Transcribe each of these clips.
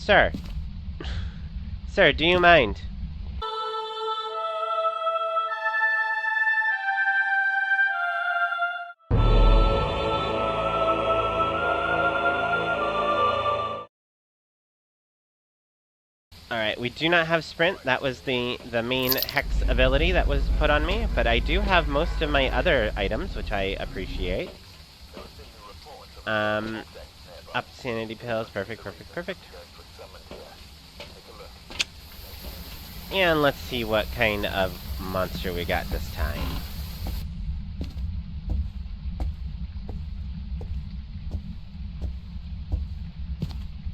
Sir. Sir, do you mind? Alright, we do not have sprint. That was the main hex ability that was put on me, but I do have most of my other items, which I appreciate. Up sanity pills. Perfect, perfect, perfect. And let's see what kind of monster we got this time.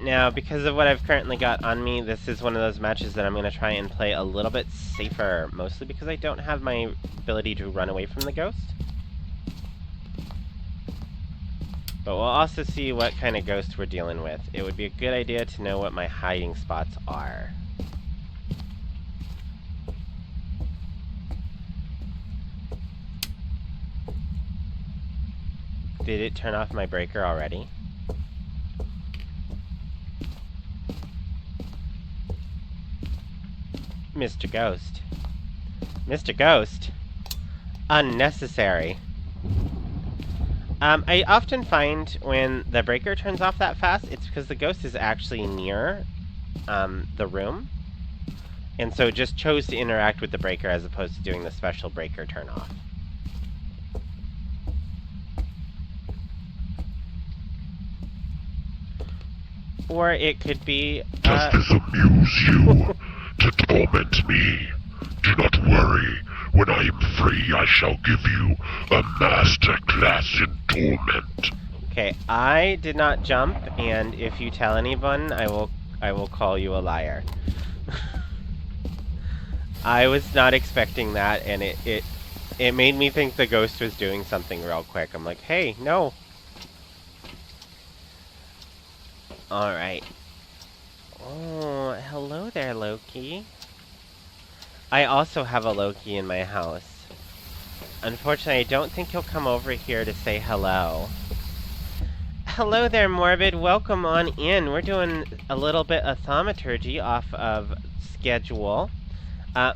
Now, because of what I've currently got on me, this is one of those matches that I'm going to try and play a little bit safer, mostly because I don't have my ability to run away from the ghost. But we'll also see what kind of ghost we're dealing with. It would be a good idea to know what my hiding spots are. Did it turn off my breaker already? Mr. Ghost. Mr. Ghost? Unnecessary. I often find when the breaker turns off that fast, it's because the ghost is actually near the room. And so it just chose to interact with the breaker as opposed to doing the special breaker turn off. Or it could be... Does this amuse you to torment me? Do not worry. When I am free, I shall give you a master class in torment. Okay, I did not jump, and if you tell anyone, I will call you a liar. I was not expecting that, and it made me think the ghost was doing something real quick. I'm like, hey, no. Alright. Oh, hello there, Loki. I also have a Loki in my house. Unfortunately, I don't think he'll come over here to say hello. Hello there, Morbid. Welcome on in. We're doing a little bit of Thaumaturgy off of schedule.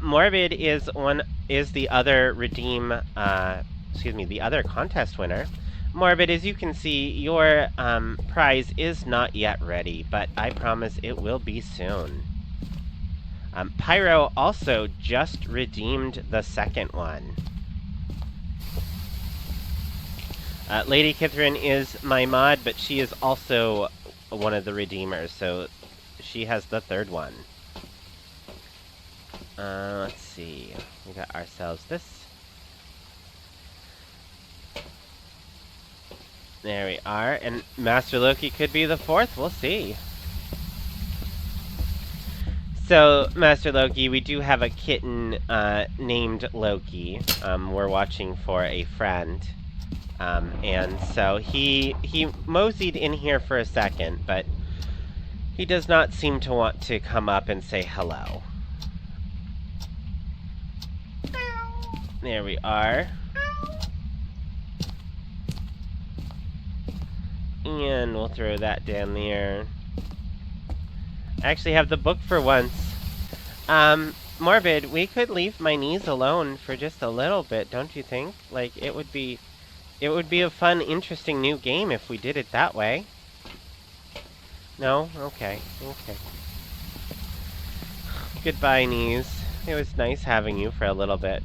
Morbid is the other the other contest winner. Morbid, as you can see, your prize is not yet ready, but I promise it will be soon. Pyro also just redeemed the second one. Lady Kithryn is my mod, but she is also one of the redeemers, so she has the third one. Let's see. We got ourselves this. There we are, and Master Loki could be the fourth. We'll see. So, Master Loki, we do have a kitten named Loki. We're watching for a friend. And so he moseyed in here for a second, but he does not seem to want to come up and say hello. There we are. And we'll throw that down there. I actually have the book for once. Morbid, we could leave my knees alone for just a little bit, don't you think? Like, it would be a fun, interesting new game if we did it that way. No? Okay. Okay. Goodbye, knees. It was nice having you for a little bit.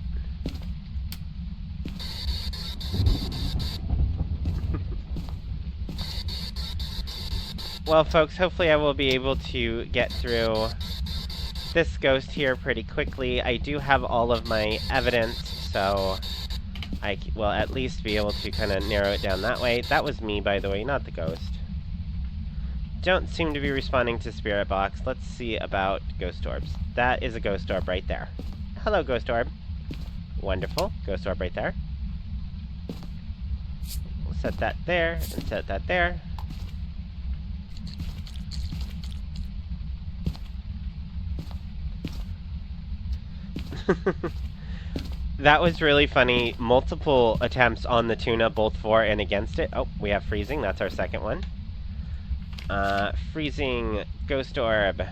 Well, folks, hopefully I will be able to get through this ghost here pretty quickly. I do have all of my evidence, so I will at least be able to kind of narrow it down that way. That was me, by the way, not the ghost. Don't seem to be responding to Spirit Box. Let's see about ghost orbs. That is a ghost orb right there. Hello, ghost orb. Wonderful. Ghost orb right there. We'll set that there, and set that there. That was really funny. Multiple attempts on the tuna, both for and against it. Oh, we have freezing. That's our second one. Freezing ghost orb.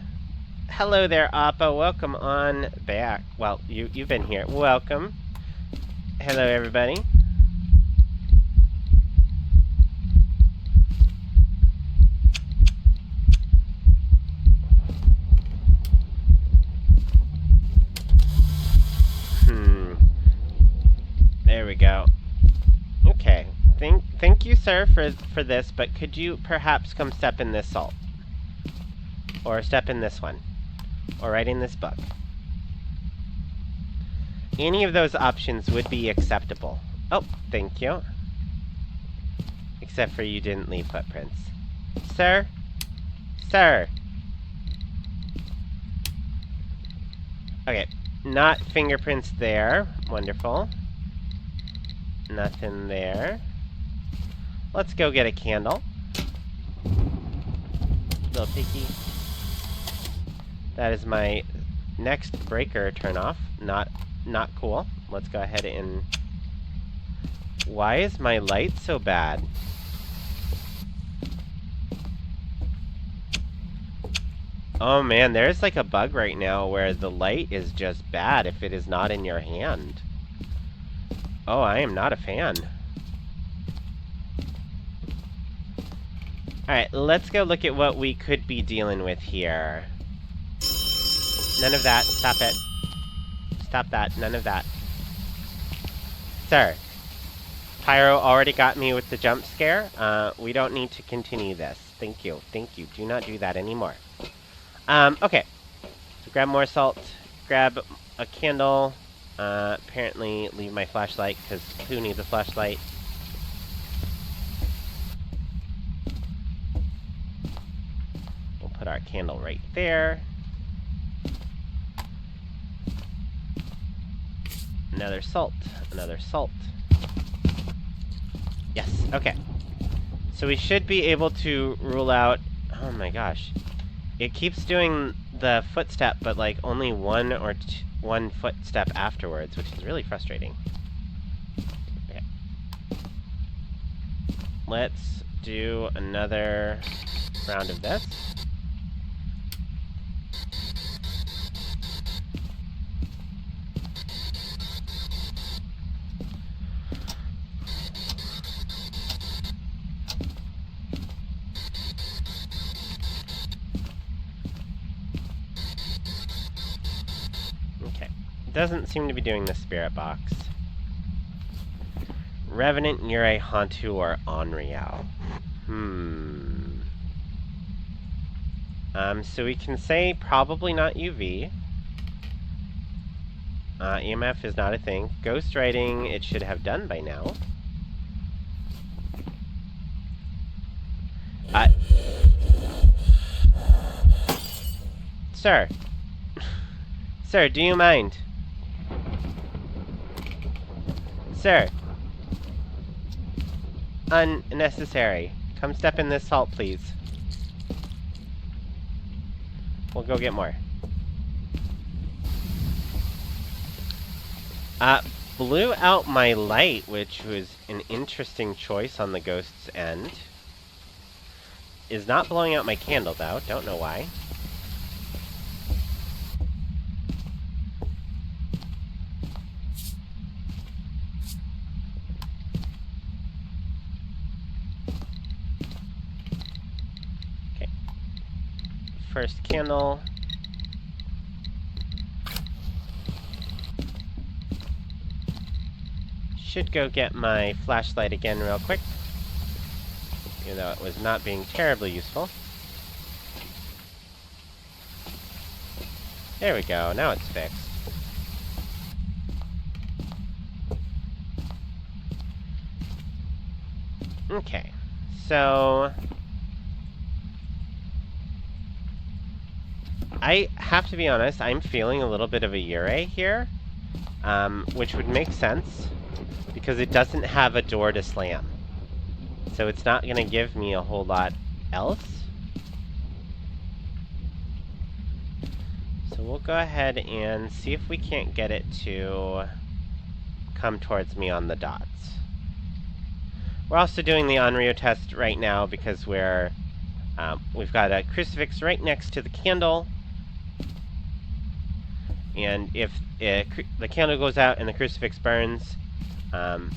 Hello there, Appa. Welcome on back. Well, you've been here. Welcome. Hello, everybody. There we go. Okay. Thank you, sir, for this, but could you perhaps come step in this salt? Or step in this one? Or write in this book? Any of those options would be acceptable. Oh, thank you. Except for you didn't leave footprints. Sir? Sir! Okay, not fingerprints there. Wonderful. Nothing there. Let's go get a candle. Little piggy. That is my next breaker turn off. Not cool. Let's go ahead and... Why is my light so bad? Oh man, there's like a bug right now where the light is just bad if it is not in your hand. Oh, I am not a fan. Alright, let's go look at what we could be dealing with here. None of that. Stop it. Stop that. None of that. Sir. Pyro already got me with the jump scare. We don't need to continue this. Thank you. Thank you. Do not do that anymore. Okay. So grab more salt. Grab a candle. Apparently leave my flashlight, because who needs a flashlight? We'll put our candle right there. Another salt. Another salt. Yes, okay. So we should be able to rule out... Oh my gosh. It keeps doing the footstep, but like only one footstep afterwards, which is really frustrating. Okay. Let's do another round of this. Doesn't seem to be doing the spirit box. Revenant, Yurei, Hantu, or Onryo. So we can say probably not UV. EMF is not a thing. Ghost writing, it should have done by now. Sir. Sir, do you mind? Sir. Unnecessary. Come step in this salt, please. We'll go get more. Blew out my light, which was an interesting choice on the ghost's end. Is not blowing out my candle, though. Don't know why. First candle. Should go get my flashlight again real quick, even though it was not being terribly useful. There we go, now it's fixed. Okay, so... I have to be honest, I'm feeling a little bit of a Yurei here, which would make sense, because it doesn't have a door to slam. So it's not going to give me a whole lot else. So we'll go ahead and see if we can't get it to come towards me on the dots. We're also doing the Onryo test right now because we're We've got a crucifix right next to the candle. And if the candle goes out and the crucifix burns, the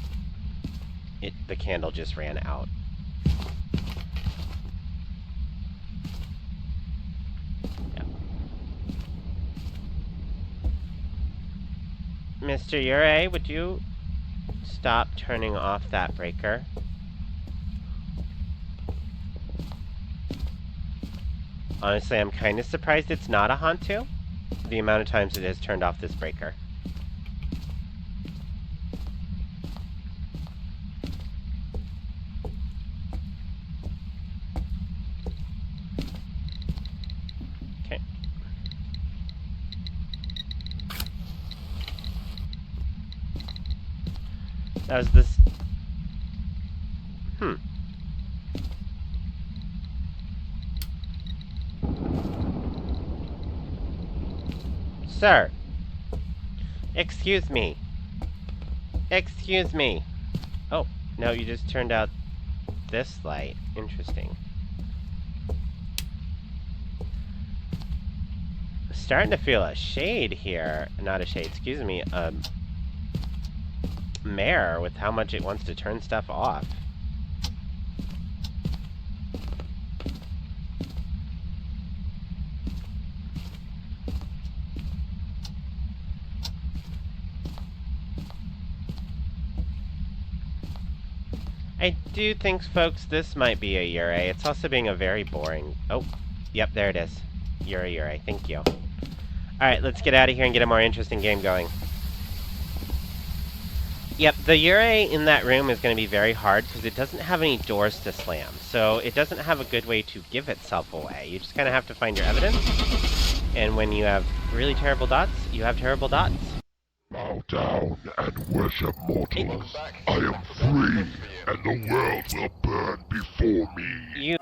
candle just ran out. Yep. Mr. Ure, would you stop turning off that breaker? Honestly, I'm kind of surprised it's not a Hantu, the amount of times it has turned off this breaker. Okay. That was this... Sir! Excuse me. Excuse me. Oh, no, you just turned out this light. Interesting. Starting to feel a shade here. Not a shade, excuse me. Mare with how much it wants to turn stuff off. I do think, folks, this might be a Ure. It's also being a very boring... Oh, yep, there it is. Ure. Thank you. Alright, let's get out of here and get a more interesting game going. Yep, the Ure in that room is going to be very hard because it doesn't have any doors to slam. So it doesn't have a good way to give itself away. You just kind of have to find your evidence. And when you have really terrible dots, you have terrible dots. Bow down and worship mortals. I am free, and the world will burn before me. You...